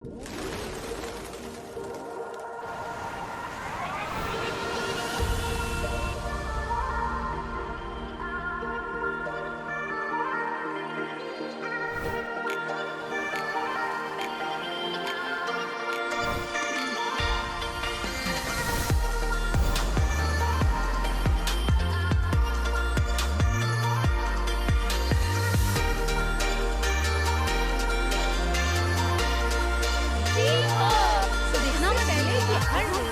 तो देखना मत पहले कि हर रोज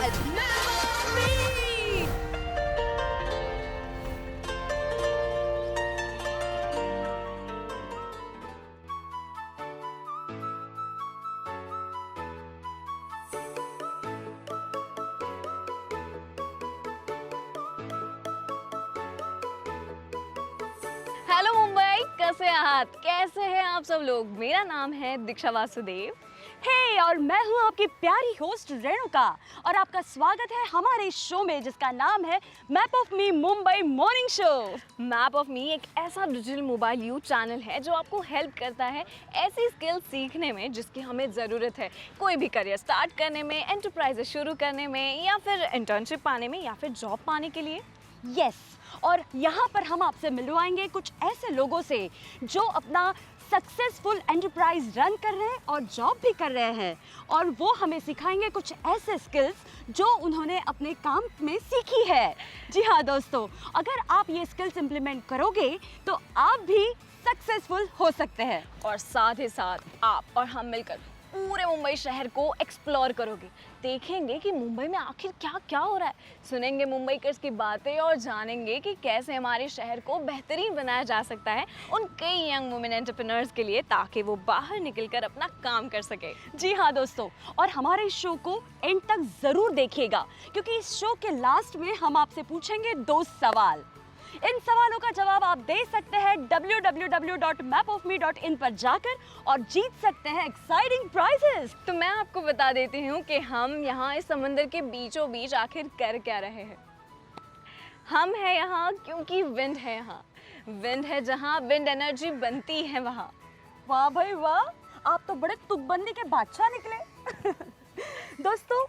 हेलो मुंबई, कैसे आहात? कैसे हैं आप सब लोग? मेरा नाम है दीक्षा वासुदेव। हे और मैं हूँ आपकी प्यारी होस्ट रेणुका और आपका स्वागत है हमारे शो में जिसका नाम है map of me Mumbai morning show. Map of me एक ऐसा डिजिटल मोबाइल यूथ चैनल है जो आपको हेल्प करता है ऐसी स्किल सीखने में जिसकी हमें ज़रूरत है, कोई भी करियर स्टार्ट करने में, एंटरप्राइजेस शुरू करने में, या फिर इंटर्नशिप पाने में, या फिर जॉब पाने के लिए। यस, और यहाँ पर हम आपसे मिलवाएंगे कुछ ऐसे लोगों से जो अपना सक्सेसफुल एंटरप्राइज रन कर रहे हैं और जॉब भी कर रहे हैं, और वो हमें सिखाएंगे कुछ ऐसे स्किल्स जो उन्होंने अपने काम में सीखी है। जी हाँ दोस्तों, अगर आप ये स्किल्स इम्प्लीमेंट करोगे तो आप भी सक्सेसफुल हो सकते हैं, और साथ ही साथ आप और हम मिलकर पूरे मुंबई शहर को एक्सप्लोर करोगे, देखेंगे कि मुंबई में आखिर क्या क्या हो रहा है, सुनेंगे मुंबईकर्स की बातें और जानेंगे कि कैसे हमारे शहर को बेहतरीन बनाया जा सकता है उन कई यंग वुमेन एंटरप्रेन्योर्स के लिए, ताकि वो बाहर निकलकर अपना काम कर सके। जी हाँ दोस्तों, और हमारे इस शो को एंड तक ज़रूर देखिएगा क्योंकि इस शो के लास्ट में हम आपसे पूछेंगे 2 सवाल। इन सवालों का जवाब आप दे सकते हैं www.mapofme.in पर जाकर और जीत सकते हैं एक्साइटिंग प्राइजेस। तो मैं आपको बता देती हूँ कि हम यहाँ इस समंदर के बीचों बीच आखिर कर क्या रहे हैं। हम हैं यहाँ क्योंकि विंड है यहाँ, विंड है जहाँ विंड एनर्जी बनती है वहाँ। वाह भाई वाह, आप तो बड़े तुकबंदी के बादशाह निकले। दोस्तों,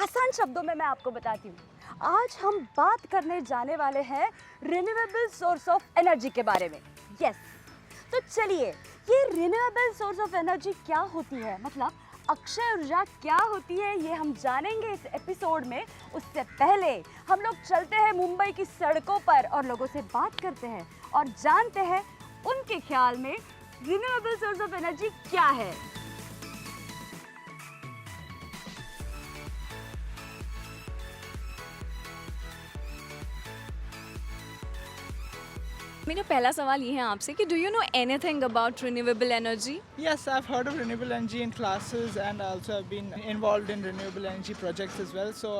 आसान शब्दों में मैं आपको बताती हूँ, आज हम बात करने जाने वाले हैं रिन्यूएबल सोर्स ऑफ एनर्जी के बारे में। यस, तो चलिए, ये रिन्यूएबल सोर्स ऑफ एनर्जी क्या होती है, मतलब अक्षय ऊर्जा क्या होती है, ये हम जानेंगे इस एपिसोड में। उससे पहले हम लोग चलते हैं मुंबई की सड़कों पर और लोगों से बात करते हैं और जानते हैं उनके ख्याल में रिन्यूएबल सोर्स ऑफ एनर्जी क्या है। मेरा पहला सवाल ये है आपसे कि do you know anything about renewable energy? Yes, I've heard of renewable energy in classes, and also I've been involved in renewable energy projects as well. So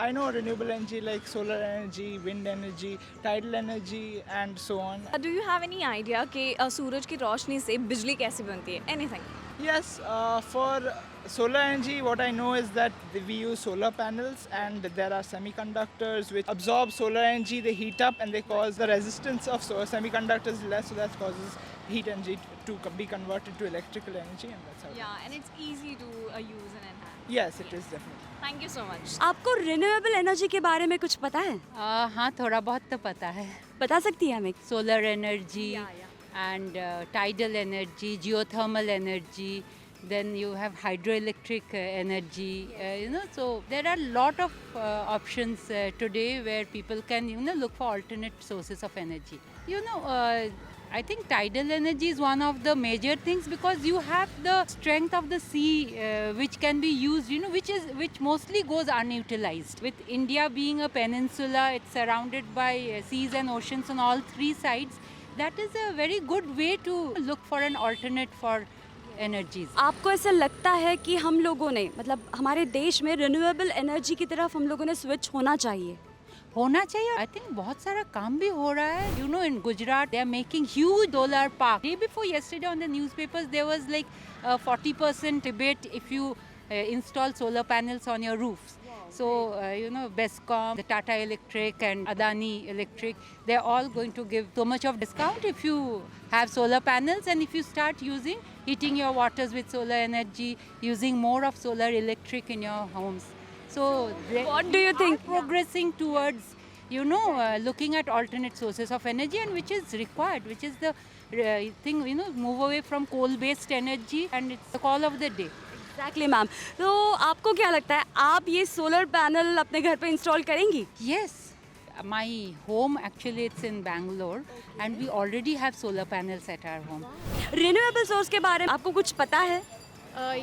I know renewable energy like solar energy, wind energy, tidal energy, and so on. Do you have any idea कि सूरज की रोशनी से बिजली कैसे बनती है? Anything? Yes, for solar energy, what I know is that we use solar panels, and there are semiconductors which absorb solar energy. They heat up and they cause the resistance of semiconductors less, so that causes heat energy to be converted to electrical energy, and that's how. Yeah, and it's easy to use and enhance. Yes, it is definitely. Thank you so much. आपको renewable energy के बारे में कुछ पता है? हाँ, थोड़ा बहुत तो पता है। बता सकती है हमें? Solar energy Yeah. and tidal energy, geothermal energy, then you have hydroelectric energy, so there are a lot of options today where people can look for alternate sources of energy. I think tidal energy is one of the major things because you have the strength of the sea which can be used, which mostly goes unutilized. With India being a peninsula, it's surrounded by seas and oceans on all 3 sides. That is a very good way to look for an alternate for energies. आपको ऐसा लगता है कि हम लोगों ने, मतलब हमारे देश में रिन्यूएबल एनर्जी की तरफ हम लोगों ने स्विच होना चाहिए? होना चाहिए। आई थिंक बहुत सारा काम भी हो रहा है। In Gujarat they are making huge solar park. Day before yesterday on the newspapers there was like a 40% debate if you install solar panels on your roofs. So, Bescom, the Tata Electric and Adani Electric, they're all going to give so much of discount if you have solar panels, and if you start heating your waters with solar energy, using more of solar electric in your homes. So, What do you think? Progressing towards, looking at alternate sources of energy, and which is required, which is the thing, move away from coal-based energy, and it's the call of the day. Exactly ma'am. तो आपको क्या लगता है, आप ये solar panel अपने घर पे इंस्टॉल करेंगी? Yes, my home actually it's in Bangalore, and we already have solar panels at our home. Renewable source के बारे में आपको कुछ पता है?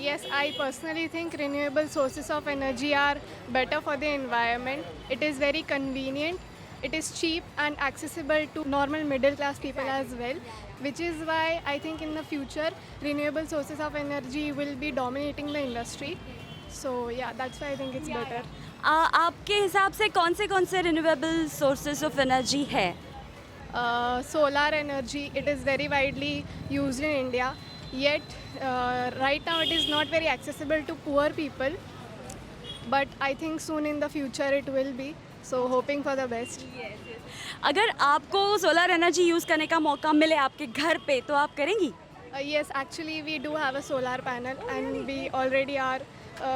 Yes, I personally think renewable sources of energy are better for the environment. It is very convenient, it is cheap and accessible to normal middle class people as well, which is why I think in the future renewable sources of energy will be dominating the industry. So yeah, that's why I think it's better. आपके हिसाब से कौन से renewable sources of energy है? Solar energy, it is very widely used in India, yet right now it is not very accessible to poor people, but I think soon in the future it will be, so hoping for the best. अगर आपको solar energy use करने का मौका मिले आपके घर पे तो आप करेंगी? Yes, actually we do have a solar panel and we already are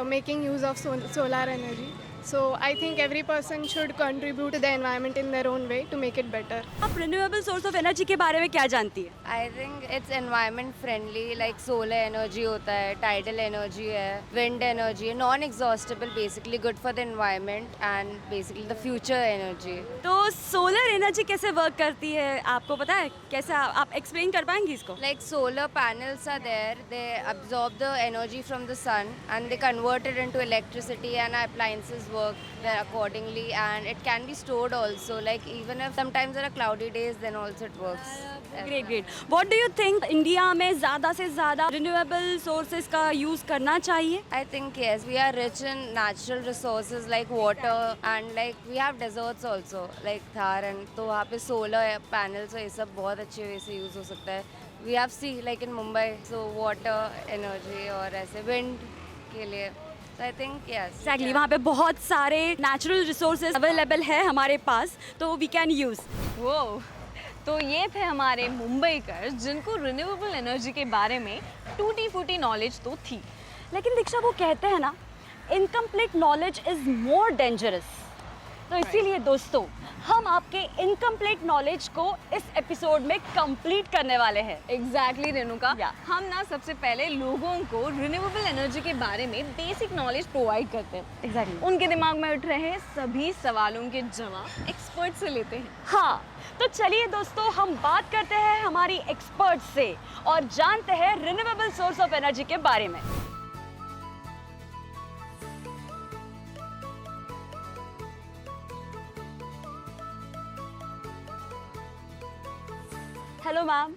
making use of solar energy. So I think every person should contribute to the environment in their own way to make it better. आप renewable source of energy के बारे में क्या जानती है? I think it's environment friendly, like solar energy होता है, tidal energy है, wind energy है, non-exhaustible, basically good for the environment and basically the future energy. तो सोलर एनर्जी कैसे वर्क करती है आपको पता है? कैसा आप एक्सप्लेन कर पाएंगी इसको? Like solar panels are there, they absorb the energy from the sun and they convert it into electricity, and our appliances work there accordingly, and it can be stored also, like even if sometimes there are cloudy days, then also it works. Great great. What do you think, India में ज़्यादा से ज़्यादा renewable sources का use करना चाहिए? I think yes, we are rich in natural resources like water, and like we have deserts also like Thar, and तो वहाँ पे solar panels और ये सब बहुत अच्छे वे से यूज़ हो सकता है. We have sea like in Mumbai, so water energy और ऐसे wind के लिए. So I think yes. Exactly, वहाँ पे बहुत सारे नेचुरल रिसोर्सेज अवेलेबल है हमारे पास, तो वी कैन यूज़। वो तो ये थे हमारे मुंबईकर जिनको रिन्यूएबल एनर्जी के बारे में टूटी फूटी नॉलेज तो थी, लेकिन दीक्षा वो कहते हैं ना, incomplete knowledge is more dangerous. तो इसीलिए दोस्तों हम आपके इनकम्प्लीट नॉलेज को इस एपिसोड में कंप्लीट करने वाले हैं। Exactly Renuka, Yeah. हम ना सबसे पहले लोगों को रिन्यूएबल एनर्जी के बारे में बेसिक नॉलेज प्रोवाइड करते हैं। एग्जैक्टली। उनके दिमाग में उठ रहे सभी सवालों के जवाब एक्सपर्ट से लेते हैं। हाँ, तो चलिए दोस्तों हम बात करते हैं हमारी एक्सपर्ट से और जानते हैं रिन्यूएबल सोर्स ऑफ एनर्जी के बारे में। Hello ma'am.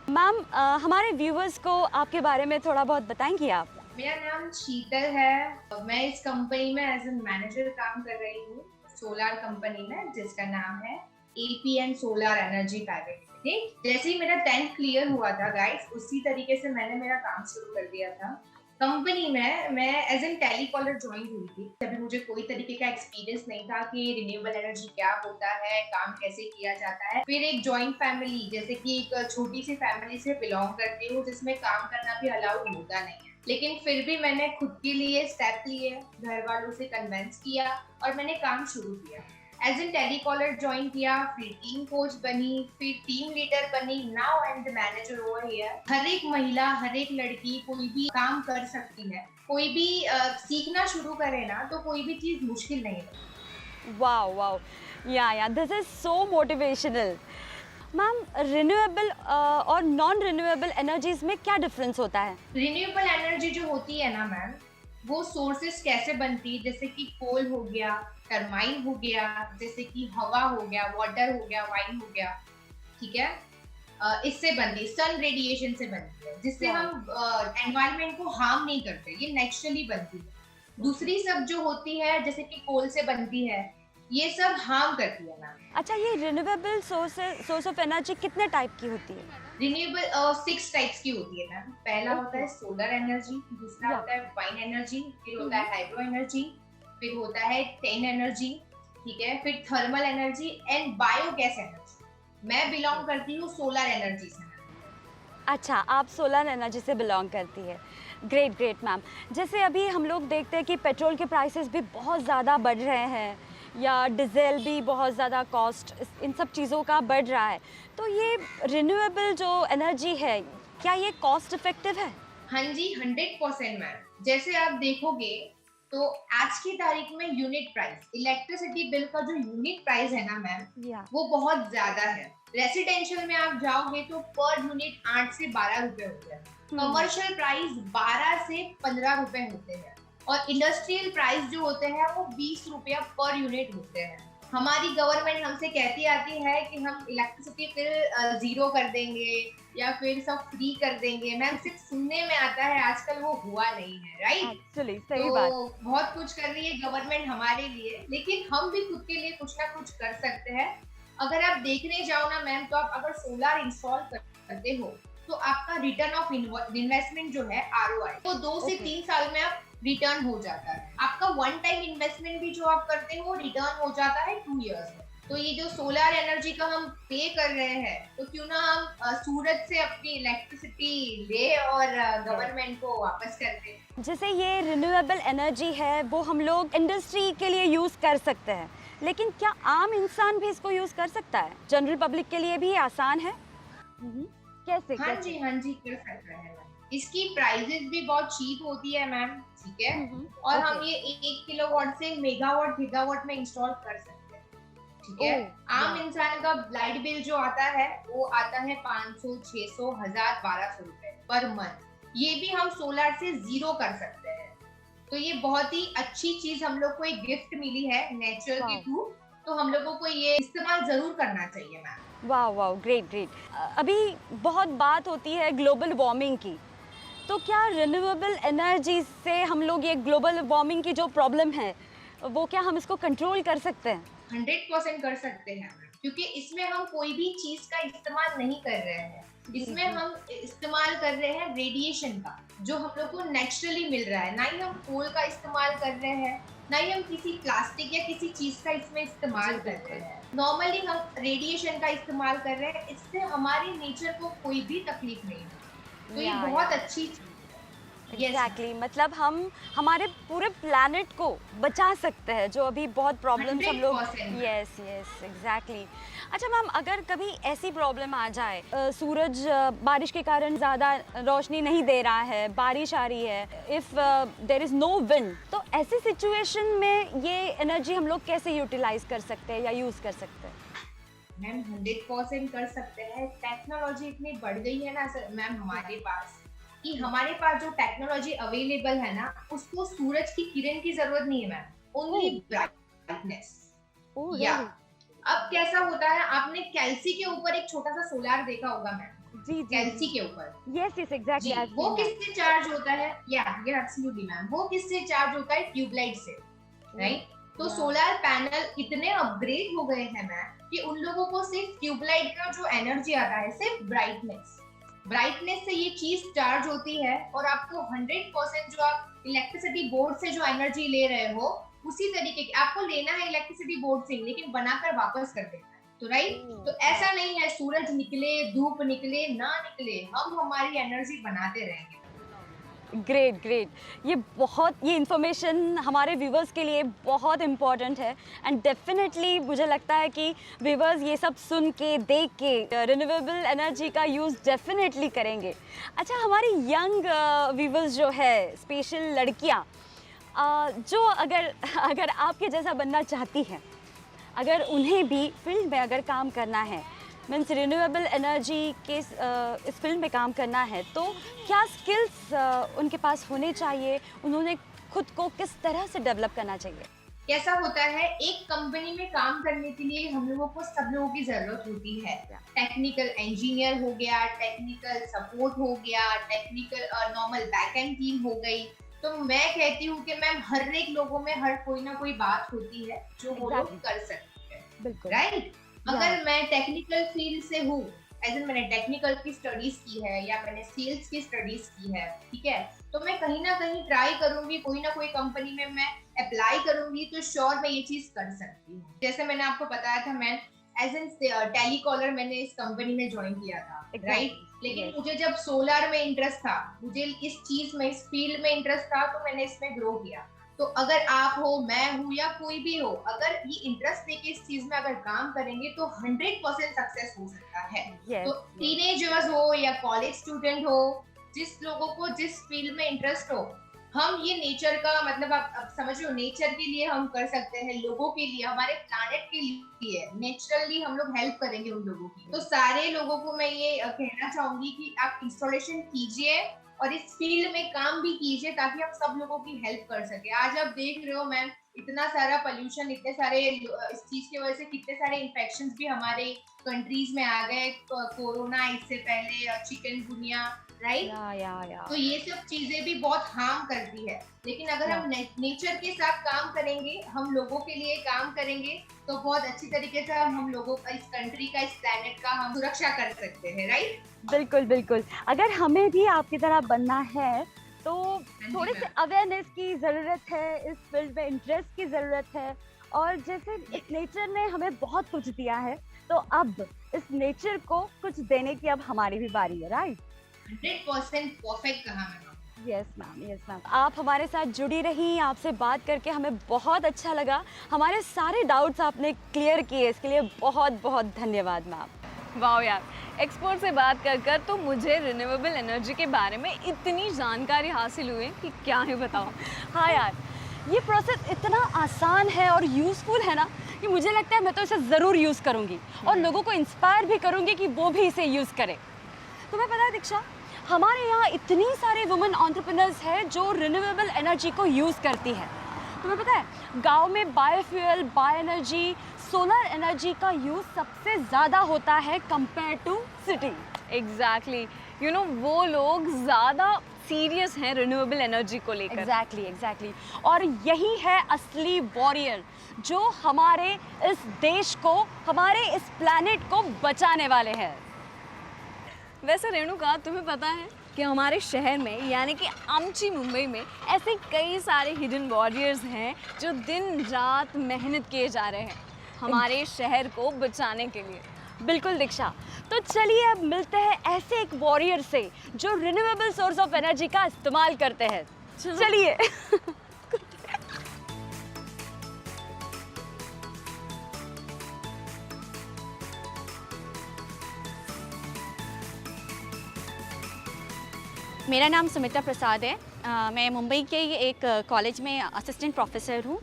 मैम, हमारे व्यूवर्स को आपके बारे में थोड़ा बहुत बताएंगी आप? मेरा नाम शीतल है। मैं इस कंपनी में एज ए मैनेजर काम कर रही हूँ, सोलर कंपनी में, जिसका नाम है APN solar energy private limited. जैसे ही मेरा 10th क्लियर हुआ था गाइस, उसी तरीके से मैंने मेरा काम शुरू कर दिया था कंपनी में। मैं एज एन टेलीकॉलर ज्वाइन हुई थी। तभी मुझे कोई तरीके का एक्सपीरियंस नहीं था कि रिन्यूएबल एनर्जी क्या होता है, काम कैसे किया जाता है। फिर एक जॉइंट फैमिली, जैसे कि एक छोटी सी फैमिली से बिलोंग करती हूँ जिसमें काम करना भी अलाउड होता नहीं है, लेकिन फिर भी मैंने खुद के लिए स्टेप लिए, घर वालों से कन्विंस किया और मैंने काम शुरू किया। एज एन टेलीकॉलर ज्वाइन किया, फिर टीम कोच बनी, फिर टीम लीडर बनी, now I am the manager over here. हर एक महिला, हर एक लड़की कोई भी काम कर सकती है। कोई भी सीखना शुरू करे ना, तो कोई भी चीज मुश्किल नहीं है। वाओ वाओ, या this is so motivational. Ma'am, renewable और नॉन रिन्यूएबल एनर्जीज में क्या डिफरेंस होता है? रिन्यूएबल एनर्जी जो होती है ना मैम, वो सोर्सेस कैसे बनती है, जैसे कि कोल हो गया, टरमाइन हो गया, जैसे कि हवा हो गया, वाटर हो गया, वाइन हो गया, ठीक है, इससे बनती है, सन रेडिएशन से बनती है, जिससे हम एनवायरनमेंट को हार्म नहीं करते, ये नेचुरली बनती है। दूसरी सब जो होती है, जैसे कि कोल से बनती है, ये सब हार्म करती है मैम। अच्छा, ये रिन्यूएबल सोर्स ऑफ एनर्जी कितने टाइप की होती है? रिन्यूएबल 6 टाइप्स की होती है मैम। पहला होता है सोलर एनर्जी, दूसरा होता है वाइन एनर्जी, फिर होता है हाइड्रो एनर्जी, फिर होता है टेन एनर्जी, ठीक है, फिर thermal energy and biogas energy. मैं बिलोंग करती हूँ सोलर एनर्जी से। अच्छा, आप सोलर एनर्जी से बिलोंग करती है। Great great ma'am. जैसे अभी हम लोग देखते हैं कि पेट्रोल के प्राइसेस भी बहुत ज़्यादा बढ़ रहे हैं, या डीजल भी बहुत ज़्यादा कॉस्ट इन सब चीज़ों का बढ़ रहा है, तो ये रिन्यूएबल जो एनर्जी है क्या ये कॉस्ट इफेक्टिव है? हाँ जी, 100% मैम। जैसे आप देखोगे तो आज की तारीख में यूनिट प्राइस, इलेक्ट्रिसिटी बिल का जो यूनिट प्राइस है ना मैम, वो बहुत ज्यादा है। रेसिडेंशियल में आप जाओगे तो पर यूनिट 8 से 12 रुपए होते हैं, कमर्शियल प्राइस 12 से 15 रुपए होते हैं, और इंडस्ट्रियल प्राइस जो होते हैं वो 20 रुपया पर यूनिट होते हैं। हमारी गवर्नमेंट हमसे कहती आती है कि हम इलेक्ट्रिसिटी बिल 0 कर देंगे या फिर सब फ्री कर देंगे। मैम सिर्फ सुनने में आता है, आजकल वो हुआ नहीं है, राइट? एक्चुअली सही तो बात। बहुत कुछ कर रही है गवर्नमेंट हमारे लिए, लेकिन हम भी खुद के लिए कुछ ना कुछ कर सकते हैं। अगर आप देखने जाओ ना मैम, तो आप अगर सोलर इंस्टॉल करते हो तो आपका रिटर्न ऑफ इन्वेस्टमेंट जो है ROI, तो 2 से 3 साल में आप रिटर्न हो जाता है। आपका वन टाइम इन्वेस्टमेंट भी जो आप करते हो रिटर्न हो जाता है 2 इयर्स में। तो ये जो सोलर एनर्जी का हम पे कर रहे हैं, तो क्यों ना हम सूरज से अपनी इलेक्ट्रिसिटी ले और गवर्नमेंट को वापस कर दें। जैसे ये रिन्यूएबल एनर्जी है वो हम लोग इंडस्ट्री के लिए यूज़ कर सकते हैं, लेकिन क्या आम इंसान भी इसको यूज़ कर सकता है? जनरल पब्लिक के लिए भी आसान है? कैसे? हाँ जी, हाँ जी, कर सकते हैं मैम। इसकी प्राइसेस भी बहुत चीप होती है मैम, ठीक है, और हम ये 1 किलोवाट से मेगावाट गीगावाट में इंस्टॉल कर सकते हैं, ठीक है। आम इंसान का लाइट बिल जो आता है वो आता है 500, 600, 1000, 1200 रुपए पर मंथ। ये भी हम सोलर से 0 कर सकते हैं। तो ये बहुत ही अच्छी चीज हम लोग को एक गिफ्ट मिली है नेचर के थ्रू, तो हम लोगों को ये इस्तेमाल जरूर करना चाहिए मैम। वाह वाह, ग्रेट ग्रेट। अभी बहुत बात होती है ग्लोबल वार्मिंग की, तो क्या रिन्यूएबल एनर्जी से हम लोग ये ग्लोबल वार्मिंग की जो प्रॉब्लम है वो क्या हम इसको कंट्रोल कर सकते हैं? 100% कर सकते हैं, क्योंकि इसमें हम कोई भी चीज का इस्तेमाल नहीं कर रहे हैं। इसमें हम इस्तेमाल कर रहे हैं रेडिएशन का, जो हम लोग को नेचुरली मिल रहा है। ना ही हम कोल का इस्तेमाल कर रहे हैं, ना ही हम किसी प्लास्टिक या किसी चीज का इसमें इस्तेमाल कर रहे हैं। नॉर्मली हम रेडिएशन का इस्तेमाल कर रहे हैं, इससे हमारे नेचर को कोई भी तकलीफ नहीं है। तो ये बहुत अच्छी चीज है। एग्जैक्टली, मतलब हम हमारे पूरे प्लैनेट को बचा सकते हैं, जो अभी बहुत प्रॉब्लम्स हम लोग। 100%। Yes yes exactly. अच्छा मैम, अगर कभी ऐसी प्रॉब्लम आ जाए, सूरज बारिश के कारण ज़्यादा रोशनी नहीं दे रहा है, बारिश आ रही है, if there is no wind, तो ऐसी सिचुएशन में ये एनर्जी हम लोग कैसे यूटिलाइज कर सकते हैं या यूज़ कर सकते हैं? मैम 100% कर सकते हैं। टेक्नोलॉजी इतनी बढ़ गई है ना मैम हमारे पास, कि हमारे पास जो टेक्नोलॉजी अवेलेबल है ना, उसको सूरज की किरण की जरूरत नहीं है मैम, ओनली ब्राइटनेस। या अब कैसा होता है, आपने कैल्सी के ऊपर एक छोटा सा सोलार देखा होगा मैम? जी कैल्सी के ऊपर, यस यस एग्जैक्टली। वो किससे चार्ज होता है? या एब्सोल्युटली मैम, वो किससे चार्ज होता है? ट्यूबलाइट से, राइट? तो सोलर पैनल इतने अपग्रेड हो गए हैं मैम कि उन लोगों को सिर्फ ट्यूबलाइट का जो एनर्जी आता है, सिर्फ ब्राइटनेस से ये चीज चार्ज होती है, और आपको 100% जो आप इलेक्ट्रिसिटी बोर्ड से जो एनर्जी ले रहे हो, उसी तरीके की आपको लेना है इलेक्ट्रिसिटी बोर्ड से, लेकिन बनाकर वापस कर देना है। तो राइट, तो ऐसा नहीं है सूरज निकले, धूप निकले, ना निकले, हम हमारी एनर्जी बनाते रहेंगे। ग्रेट ग्रेट, ये इन्फॉर्मेशन हमारे व्यूवर्स के लिए बहुत इम्पॉर्टेंट है, एंड डेफिनेटली मुझे लगता है कि व्यूवर्स ये सब सुन के देख के रिन्यूएबल एनर्जी का यूज़ डेफिनेटली करेंगे। अच्छा, हमारी यंग व्यूवर्स जो है, स्पेशल लड़कियाँ जो अगर आपके जैसा बनना चाहती हैं, अगर उन्हें भी फील्ड में अगर काम करना है, मीन्स रिन्यूएबल एनर्जी के इस फील्ड में काम करना है, तो क्या स्किल्स उनके पास होने चाहिए? उन्होंने खुद को किस तरह से डेवलप करना चाहिए? कैसा होता है, एक कंपनी में काम करने के लिए हम लोगों को सब लोगों की जरूरत होती है। टेक्निकल इंजीनियर हो गया, टेक्निकल सपोर्ट हो गया, टेक्निकल नॉर्मल बैकएंड टीम हो गई। तो मैं कहती हूँ कि मैम हर एक लोगों में हर कोई ना कोई बात होती है जो वो लोग कर सकते हैं, बिल्कुल राइट? अगर मैं टेक्निकल फील्ड से हूँ एज इन मैंने टेक्निकल की स्टडीज की है या मैंने सेल्स की स्टडीज की है, ठीक है, तो मैं कहीं ना कहीं ट्राई करूंगी, कोई ना कोई कंपनी में मैं अप्लाई करूंगी तो श्योर मैं ये चीज कर सकती हूँ। जैसे मैंने आपको बताया था, मैं एज एन टेलीकॉलर मैंने इस कंपनी में ज्वाइन किया था, राइट। लेकिन मुझे जब सोलर में इंटरेस्ट था, मुझे इस चीज में, इस फील्ड में इंटरेस्ट था, तो मैंने इसमें ग्रो किया। तो अगर आप हो, मैं हूँ या कोई भी हो, अगर ये इंटरेस्ट लेके इस चीज में अगर काम करेंगे तो 100% सक्सेस हो सकता है। तो टीनेजर्स हो या कॉलेज स्टूडेंट हो, जिस लोगों को जिस फील्ड में इंटरेस्ट हो, हम ये नेचर का मतलब आप समझ लो, नेचर के लिए हम कर सकते हैं, लोगों के लिए, हमारे प्लानेट के लिए नेचुरली हम लोग हेल्प करेंगे उन लोगों की। तो सारे लोगों को मैं ये कहना चाहूंगी कि आप इंस्टॉलेशन कीजिए और इस फील्ड में काम भी कीजिए ताकि आप सब लोगों की हेल्प कर सके। आज आप देख रहे हो मैम, इतना सारा पोल्यूशन, इतने सारे इस चीज की वजह से कितने सारे इन्फेक्शंस भी हमारे कंट्रीज में आ गए, कोरोना, इससे पहले चिकनगुनिया, राइट। तो ये सब चीजें भी बहुत हार्म करती है, लेकिन अगर हम नेचर के साथ काम करेंगे, हम लोगों के लिए काम करेंगे, तो बहुत अच्छी तरीके से हम लोगों का, इस कंट्री का, इस प्लेनेट का हम सुरक्षा कर सकते हैं, राइट। बिल्कुल बिल्कुल। अगर हमें भी आपकी तरह बनना है तो थोड़े से अवेयरनेस की ज़रूरत है, इस फील्ड में इंटरेस्ट की ज़रूरत है, और जैसे इस नेचर ने हमें बहुत कुछ दिया है, तो अब इस नेचर को कुछ देने की अब हमारी भी बारी है, राइट। 100% परफेक्ट कहा मैंने। Yes ma'am, yes ma'am. आप हमारे साथ जुड़ी रही, आपसे बात करके हमें बहुत अच्छा लगा, हमारे सारे डाउट्स आपने क्लियर किए, इसके लिए बहुत बहुत धन्यवाद मैम। वाह यार, एक्सपर्ट से बात कर कर तो मुझे रिन्यूएबल एनर्जी के बारे में इतनी जानकारी हासिल हुई कि क्या ही बताऊँ। हाँ यार, ये प्रोसेस इतना आसान है और यूज़फुल है ना कि मुझे लगता है मैं तो इसे ज़रूर यूज़ करूँगी और लोगों को इंस्पायर भी करूँगी कि वो भी इसे यूज़ करें। तुम्हें पता है दीक्षा, हमारे यहाँ इतनी सारे वुमेन एंटरप्रेन्योर्स हैं जो रिन्यूएबल एनर्जी को यूज़ करती है। तुम्हें पता है, गांव में biofuel, bio energy, solar energy का यूज़ सबसे ज़्यादा होता है compare to city. Exactly, you know, वो लोग ज़्यादा सीरियस हैं रिन्यूएबल एनर्जी को लेकर। एग्जैक्टली। और यही है असली वॉरियर जो हमारे इस देश को, हमारे इस प्लैनेट को बचाने वाले हैं। वैसे रेणुका, तुम्हें पता है कि हमारे शहर में, यानी कि आमची मुंबई में, ऐसे कई सारे हिडन वॉरियर्स हैं जो दिन रात मेहनत किए जा रहे हैं हमारे शहर को बचाने के लिए। बिल्कुल दीक्षा, तो चलिए अब मिलते हैं ऐसे एक वॉरियर से जो रिन्यूएबल सोर्स ऑफ एनर्जी का इस्तेमाल करते हैं। चलिए। मेरा नाम सुमित्रा प्रसाद है। मैं मुंबई के एक कॉलेज में असिस्टेंट प्रोफेसर हूँ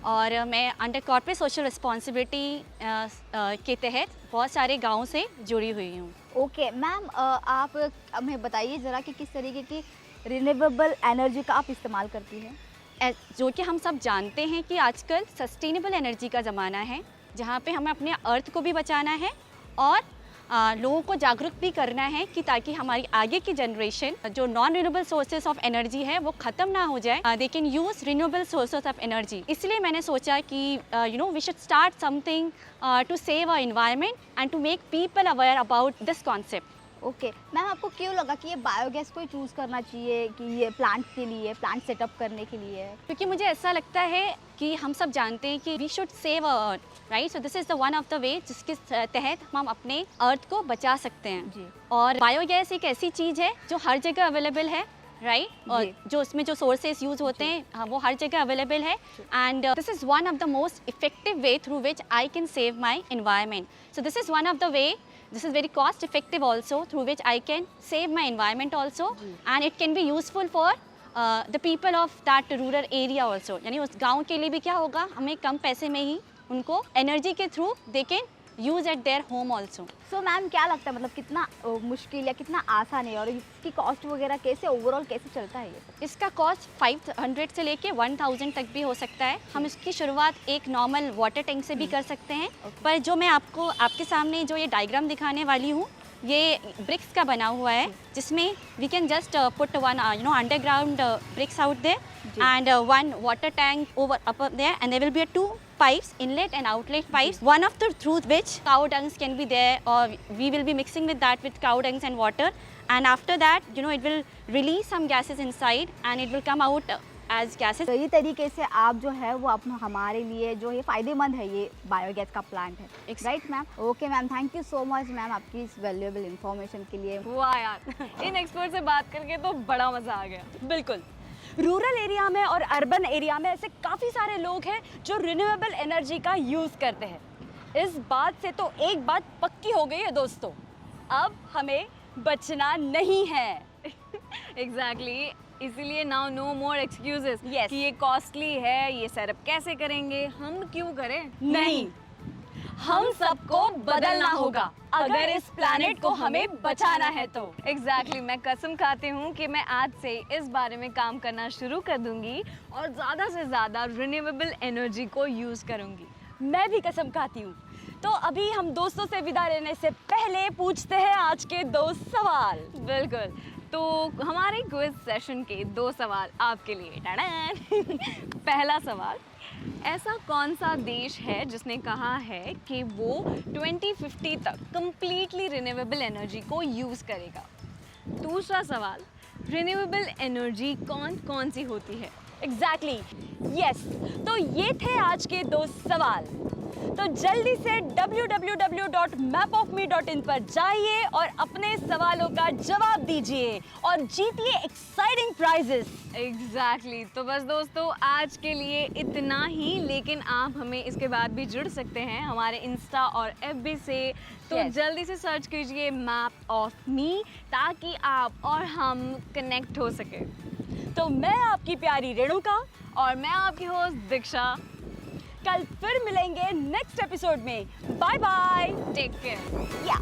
और मैं अंडर कॉर्पोरेट सोशल रिस्पॉन्सिबिलिटी के तहत बहुत सारे गाँवों से जुड़ी हुई हूँ। ओके मैम, आप हमें बताइए ज़रा कि किस तरीके की रिन्यूएबल एनर्जी का आप इस्तेमाल करती हैं। जो कि हम सब जानते हैं कि आजकल सस्टेनेबल एनर्जी का ज़माना है, जहाँ पे हमें अपने अर्थ को भी बचाना है और लोगों को जागरूक भी करना है कि ताकि हमारी आगे की जनरेशन जो non renewable sources of energy है वो ख़त्म ना हो जाए, they can use renewable sources of energy. इसलिए मैंने सोचा कि we should start something to save our environment and to make people aware about this concept. Okay ma'am, आपको क्यों लगा कि ये बायोगैस को ही चूज़ करना चाहिए कि ये प्लांट के लिए, प्लांट सेटअप करने के लिए? क्योंकि मुझे ऐसा लगता है कि हम सब जानते हैं कि we should save earth, right. So this is the one of the way जिसके तहत हम अपने अर्थ को बचा सकते हैं जी। और बायोगैस एक ऐसी चीज़ है जो हर जगह अवेलेबल है, राइट। और जो उसमें जो सोर्सेज यूज़ होते हैं वो हर जगह अवेलेबल है and this is one of the most effective way through which I can save my environment. So this is one of the way, this is very cost effective also, through which I can save my environment also and it can be useful for the people of that rural area also। यानी उस गांव के लिए भी क्या होगा, हमें कम पैसे में ही उनको एनर्जी के through they can use eight their home also. So ma'am, क्या लगता है मतलब कितना मुश्किल या कितना आसान है और इसकी कॉस्ट वगैरह कैसे, ओवरऑल कैसे चलता है ये? इसका कॉस्ट 500 से लेके 1000 तक भी हो सकता है। हम इसकी शुरुआत एक नॉर्मल वाटर टैंक से भी कर सकते हैं, पर जो मैं आपको आपके सामने जो ये डायग्राम दिखाने वाली हूँ ये ब्रिक्स का बना हुआ है, जिसमें we can just put one underground bricks out there and one water tank over up there and there will be 2 pipes, inlet and outlet pipes. One of the through which cow dungs can be there, or we will be mixing with that with cow dungs and water. And after that, you know, it will release some gases inside and it will come out as gases. तो ये तरीके से आप जो है वो अपना हमारे लिए जो ये फ़ायदेमंद है, ये बायोगैस का प्लांट है, right ma'am? Okay ma'am, thank you so much ma'am आपकी इस वैल्यूएबल इन्फॉर्मेशन के लिए। वाह यार, इन एक्सपर्ट से बात करके तो बड़ा मज़ा आ गया। बिल्कुल। रूरल एरिया में और अर्बन एरिया में ऐसे काफ़ी सारे लोग हैं जो रिन्यूएबल एनर्जी का यूज़ करते हैं। इस बात से तो एक बात पक्की हो गई है दोस्तों, अब हमें बचना नहीं है। एग्जैक्टली इसीलिए नाउ नो मोर एक्सक्यूजेस Yes. कि ये कॉस्टली है, ये सेटअप कैसे करेंगे, हम क्यों करें? नहीं, हम सबको बदलना होगा अगर इस प्लैनेट को हमें बचाना है तो। एग्जैक्टली मैं कसम खाती हूँ कि मैं आज से इस बारे में काम करना शुरू कर दूंगी और ज़्यादा से ज़्यादा रिन्यूएबल एनर्जी को यूज़ करूंगी। मैं भी कसम खाती हूँ। तो अभी हम दोस्तों से विदा लेने से पहले पूछते हैं आज के 2 सवाल। बिल्कुल, तो हमारे क्विज सेशन के 2 सवाल आपके लिए। टाडा! पहला सवाल, ऐसा कौन सा देश है जिसने कहा है कि वो 2050 तक कंप्लीटली रिन्यूएबल एनर्जी को यूज़ करेगा? दूसरा सवाल, रिन्यूएबल एनर्जी कौन कौन सी होती है? Exactly, yes. तो ये थे आज के 2 सवाल। तो जल्दी से www.mapofme.in पर जाइए और अपने सवालों का जवाब दीजिए और जीतिए एक्साइटिंग प्राइजेस। एग्जैक्टली तो बस दोस्तों आज के लिए इतना ही, लेकिन आप हमें इसके बाद भी जुड़ सकते हैं हमारे इंस्टा और एफबी से। तो Yes. जल्दी से सर्च कीजिए मैप ऑफ मी ताकि आप और हम कनेक्ट हो सके। तो मैं आपकी प्यारी रेणुका और मैं आपकी होस्ट दीक्षा, कल फिर मिलेंगे नेक्स्ट एपिसोड में। Bye bye, take care. या